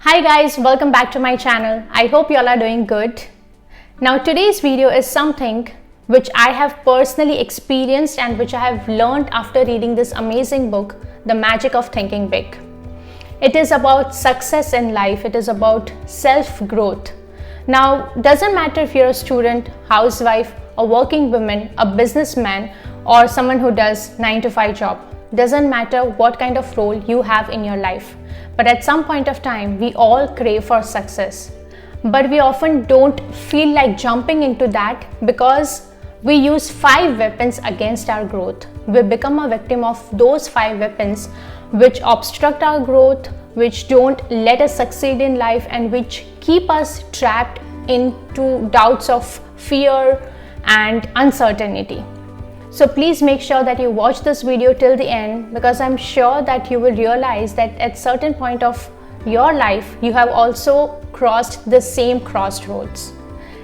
Hi guys, welcome back to my channel. I hope you all are doing good. Now today's video is something which I have personally experienced and which I have learned after reading this amazing book, The Magic of Thinking Big. It is about success in life. It is about self-growth. Now, doesn't matter if you're a student, housewife, a working woman, a businessman, or someone who does 9-to-5 job. Doesn't matter what kind of role you have in your life. But at some point of time, we all crave for success. But we often don't feel like jumping into that because we use 5 weapons against our growth. We become a victim of those 5 weapons which obstruct our growth, which don't let us succeed in life, and which keep us trapped into doubts of fear and uncertainty. So please make sure that you watch this video till the end, because I'm sure that you will realize that at certain point of your life, you have also crossed the same crossroads.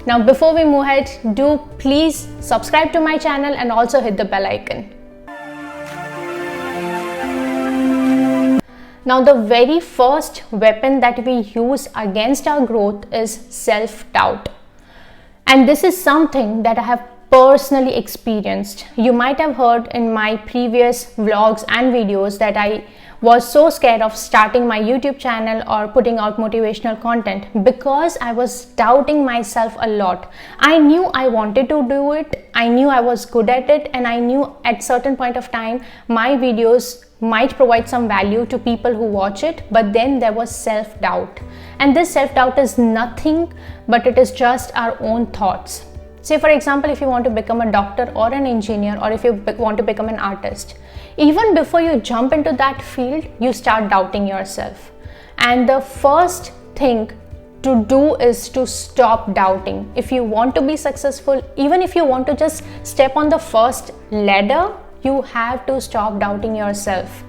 Now, before we move ahead, do please subscribe to my channel and also hit the bell icon. Now, the very first weapon that we use against our growth is self-doubt. And this is something that I have personally experienced. You might have heard in my previous vlogs and videos that I was so scared of starting my YouTube channel or putting out motivational content because I was doubting myself a lot. I knew I wanted to do it, I knew I was good at it, and I knew at certain point of time my videos might provide some value to people who watch it, but then there was self-doubt. And this self-doubt is nothing but it is just our own thoughts. Say for example, if you want to become a doctor or an engineer, or if you want to become an artist, even before you jump into that field, you start doubting yourself. And the first thing to do is to stop doubting. If you want to be successful, even if you want to just step on the first ladder, you have to stop doubting yourself.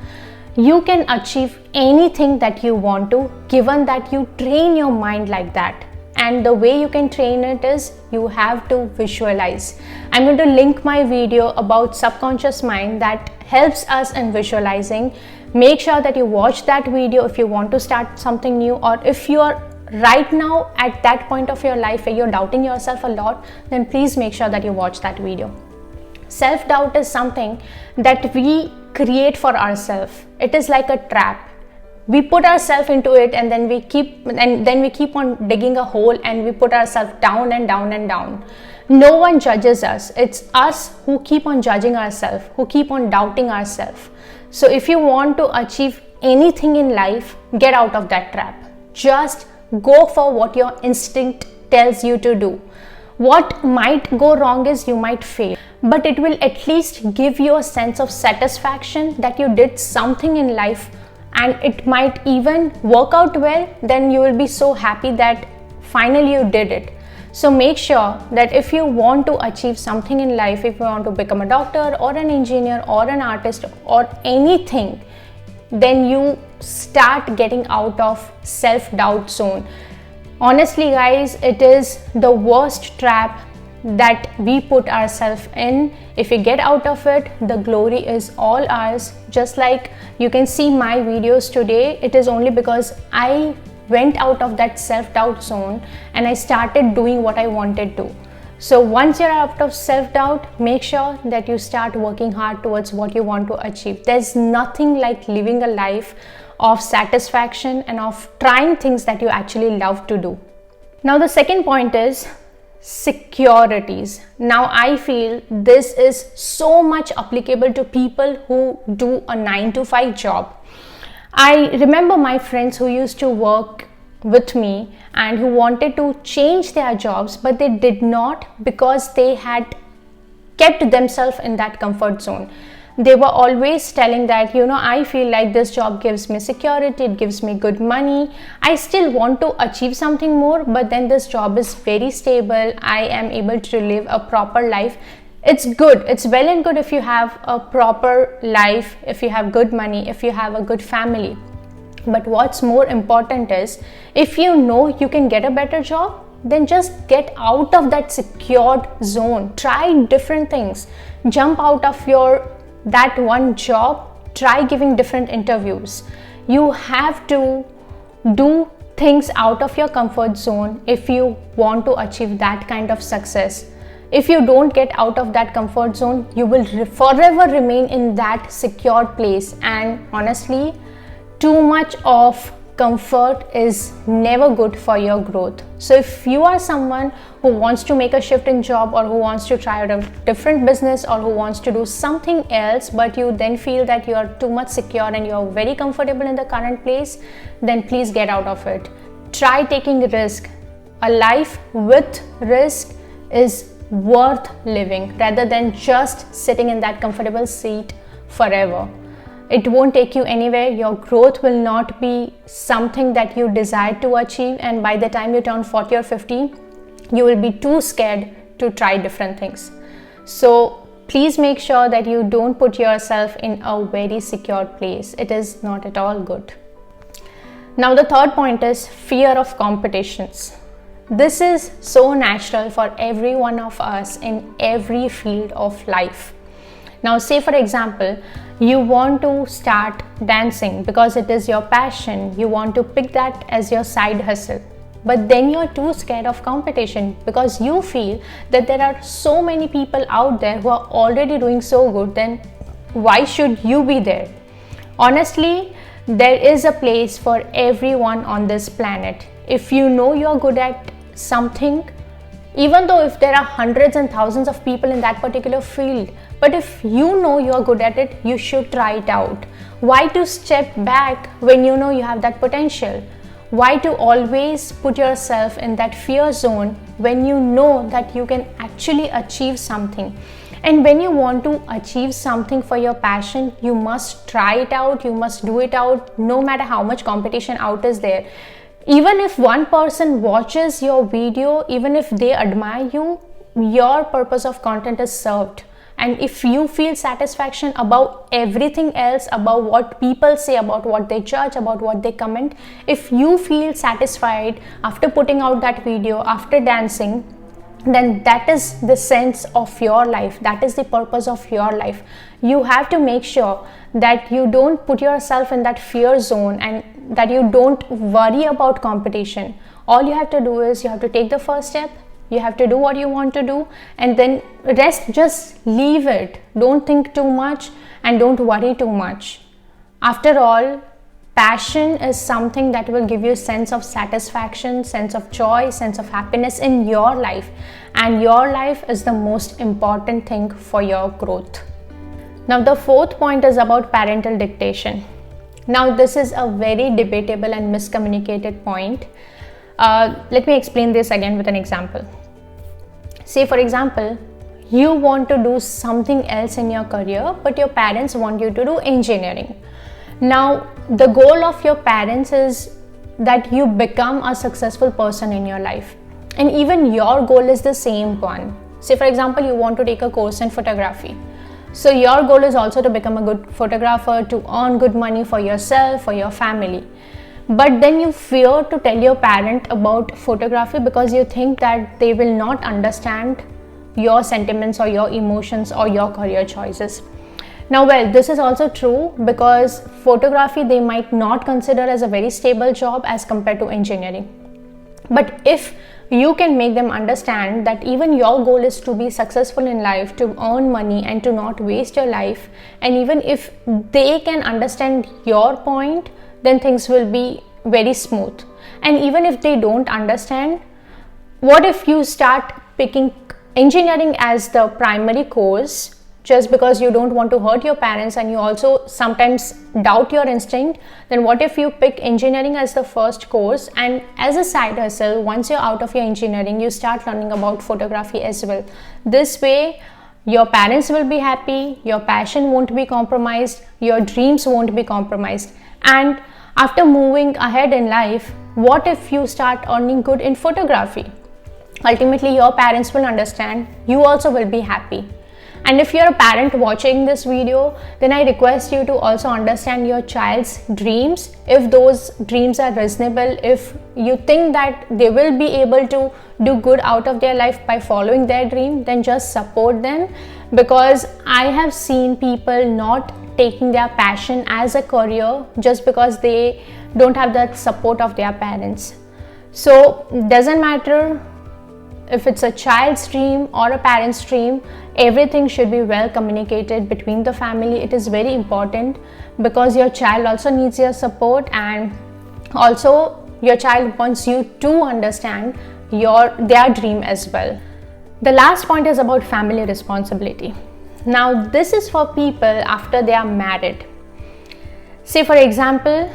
You can achieve anything that you want to, given that you train your mind like that. And the way you can train it is you have to visualize. I'm going to link my video about subconscious mind that helps us in visualizing. Make sure that you watch that video if you want to start something new, or if you are right now at that point of your life where you're doubting yourself a lot, then please make sure that you watch that video. Self-doubt is something that we create for ourselves. It is like a trap. We put ourselves into it, and then we keep on digging a hole, and we put ourselves down and down and down. No one judges us. It's us who keep on judging ourselves, who keep on doubting ourselves. So if you want to achieve anything in life, get out of that trap. Just go for what your instinct tells you to do. What might go wrong is you might fail, but it will at least give you a sense of satisfaction that you did something in life, and it might even work out well. Then you will be so happy that finally you did it. So make sure that if you want to achieve something in life, if you want to become a doctor or an engineer or an artist or anything, then you start getting out of self-doubt zone. Honestly guys, it is the worst trap that we put ourselves in. If we get out of it, the glory is all ours. Just like you can see my videos today, it is only because I went out of that self-doubt zone and I started doing what I wanted to. So once you're out of self-doubt, make sure that you start working hard towards what you want to achieve. There's nothing like living a life of satisfaction and of trying things that you actually love to do. Now the second point is securities. Now I feel this is so much applicable to people who do a 9-to-5 job. I remember my friends who used to work with me and who wanted to change their jobs, but they did not because they had kept themselves in that comfort zone. They were always telling that, I feel like this job gives me security, it gives me good money. I still want to achieve something more, but then this job is very stable. I am able to live a proper life. It's good. It's well and good if you have a proper life, if you have good money, if you have a good family. But what's more important is, if you know you can get a better job, then just get out of that secured zone. Try different things. Jump out of that one job. Try giving different interviews. You have to do things out of your comfort zone if you want to achieve that kind of success. If you don't get out of that comfort zone, you will forever remain in that secure place. And honestly, too much of comfort is never good for your growth. So if you are someone who wants to make a shift in job, or who wants to try out a different business, or who wants to do something else, but you then feel that you are too much secure and you are very comfortable in the current place, then please get out of it. Try taking risk. A life with risk is worth living, rather than just sitting in that comfortable seat forever. It won't take you anywhere. Your growth will not be something that you desire to achieve, and by the time you turn 40 or 50, you will be too scared to try different things. So please make sure that you don't put yourself in a very secure place. It is not at all good. Now the third point is fear of competitions. This is so natural for every one of us in every field of life. Now say for example, you want to start dancing because it is your passion. You want to pick that as your side hustle. But then you're too scared of competition because you feel that there are so many people out there who are already doing so good, then why should you be there? Honestly, there is a place for everyone on this planet. If you know you're good at something, even though if there are hundreds and thousands of people in that particular field, but if you know you're good at it, you should try it out. Why to step back when you know you have that potential? Why to always put yourself in that fear zone when you know that you can actually achieve something? And when you want to achieve something for your passion, you must try it out, you must do it out, no matter how much competition out is there. Even if one person watches your video, even if they admire you, your purpose of content is served. And if you feel satisfaction about everything else, about what people say, about what they judge, about what they comment, if you feel satisfied after putting out that video, after dancing, then that is the sense of your life. That is the purpose of your life. You have to make sure that you don't put yourself in that fear zone and that you don't worry about competition. All you have to do is you have to take the first step. You have to do what you want to do, and then rest, just leave it. Don't think too much and don't worry too much. After all, passion is something that will give you a sense of satisfaction, sense of joy, sense of happiness in your life. And your life is the most important thing for your growth. Now the fourth point is about parental dictation. Now this is a very debatable and miscommunicated point. Let me explain this again with an example. Say for example, you want to do something else in your career, but your parents want you to do engineering. Now the goal of your parents is that you become a successful person in your life, and even your goal is the same one. Say for example, you want to take a course in photography. So your goal is also to become a good photographer, to earn good money for yourself, for your family. But then you fear to tell your parent about photography because you think that they will not understand your sentiments or your emotions or your career choices. Now, well, this is also true because photography they might not consider as a very stable job as compared to engineering. But if you can make them understand that even your goal is to be successful in life, to earn money and to not waste your life, and even if they can understand your point, then things will be very smooth. And even if they don't understand, what if you start picking engineering as the primary course just because you don't want to hurt your parents and you also sometimes doubt your instinct? Then what if you pick engineering as the first course, and as a side hustle, once you're out of your engineering, you start learning about photography as well. This way your parents will be happy, your passion won't be compromised, your dreams won't be compromised. And after moving ahead in life, what if you start earning good in photography? Ultimately, your parents will understand, you also will be happy. And if you're a parent watching this video, then I request you to also understand your child's dreams. If those dreams are reasonable, if you think that they will be able to do good out of their life by following their dream, then just support them. Because I have seen people not taking their passion as a career just because they don't have the support of their parents. So doesn't matter if it's a child's dream or a parent's dream, everything should be well communicated between the family. It is very important because your child also needs your support, and also your child wants you to understand their dream as well. The last point is about family responsibility. Now this is for people after they are married. Say for example,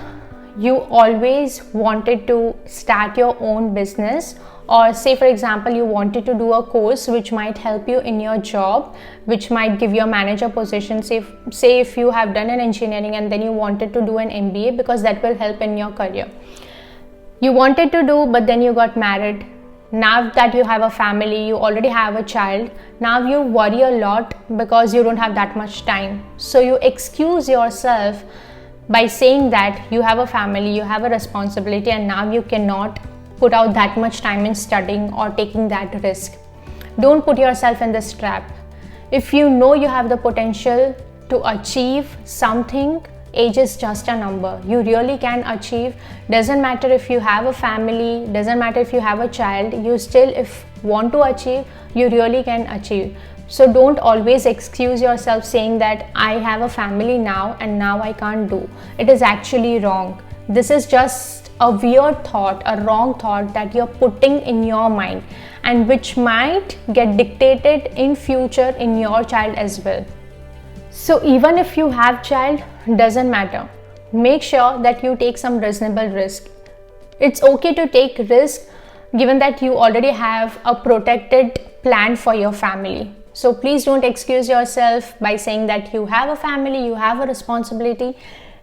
you always wanted to start your own business, or say for example you wanted to do a course which might help you in your job, which might give you a manager position. Say if you have done an engineering and then you wanted to do an MBA because that will help in your career. You wanted to do, but then you got married. Now that you have a family, you already have a child, now you worry a lot because you don't have that much time. So you excuse yourself by saying that you have a family, you have a responsibility, and now you cannot put out that much time in studying or taking that risk. Don't put yourself in this trap. If you know you have the potential to achieve something, age is just a number. You really can achieve. Doesn't matter if you have a family, doesn't matter if you have a child, you still, if want to achieve, you really can achieve. So don't always excuse yourself saying that I have a family now and now I can't do. It is actually wrong. This is just a weird thought, a wrong thought that you're putting in your mind, and which might get dictated in future in your child as well. So even if you have child, doesn't matter. Make sure that you take some reasonable risk. It's okay to take risk given that you already have a protected plan for your family. So please don't excuse yourself by saying that you have a family, you have a responsibility.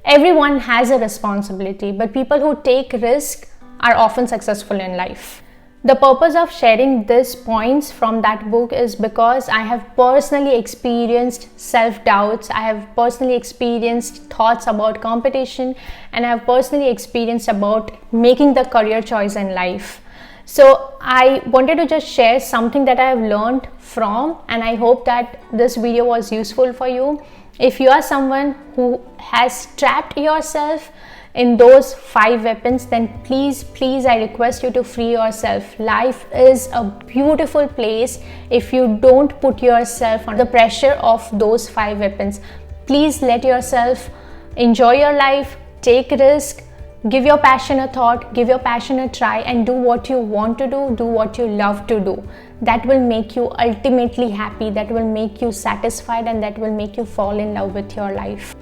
Everyone has a responsibility, but people who take risk are often successful in life. The purpose of sharing these points from that book is because I have personally experienced self-doubts, I have personally experienced thoughts about competition, and I have personally experienced about making the career choice in life. So I wanted to just share something that I have learned from, and I hope that this video was useful for you. If you are someone who has trapped yourself in those 5 weapons, then please I request you to free yourself. Life is a beautiful place if you don't put yourself under the pressure of those 5 weapons. Please let yourself enjoy your life, take risk, give your passion a thought, give your passion a try, and do what you want to do what you love to do. That will make you ultimately happy, that will make you satisfied, and that will make you fall in love with your life.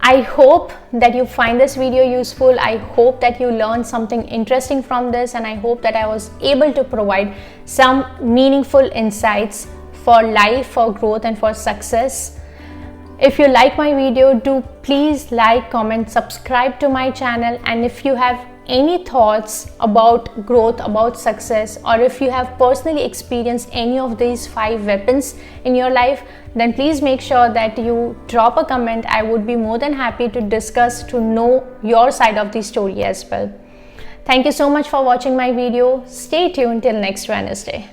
I hope that you find this video useful. I hope that you learned something interesting from this, and I hope that I was able to provide some meaningful insights for life, for growth, and for success. If you like my video, do please like, comment, subscribe to my channel, and if you have any thoughts about growth, about success, or if you have personally experienced any of these 5 weapons in your life, then please make sure that you drop a comment. I would be more than happy to discuss, to know your side of the story as well. Thank you so much for watching my video. Stay tuned till next Wednesday.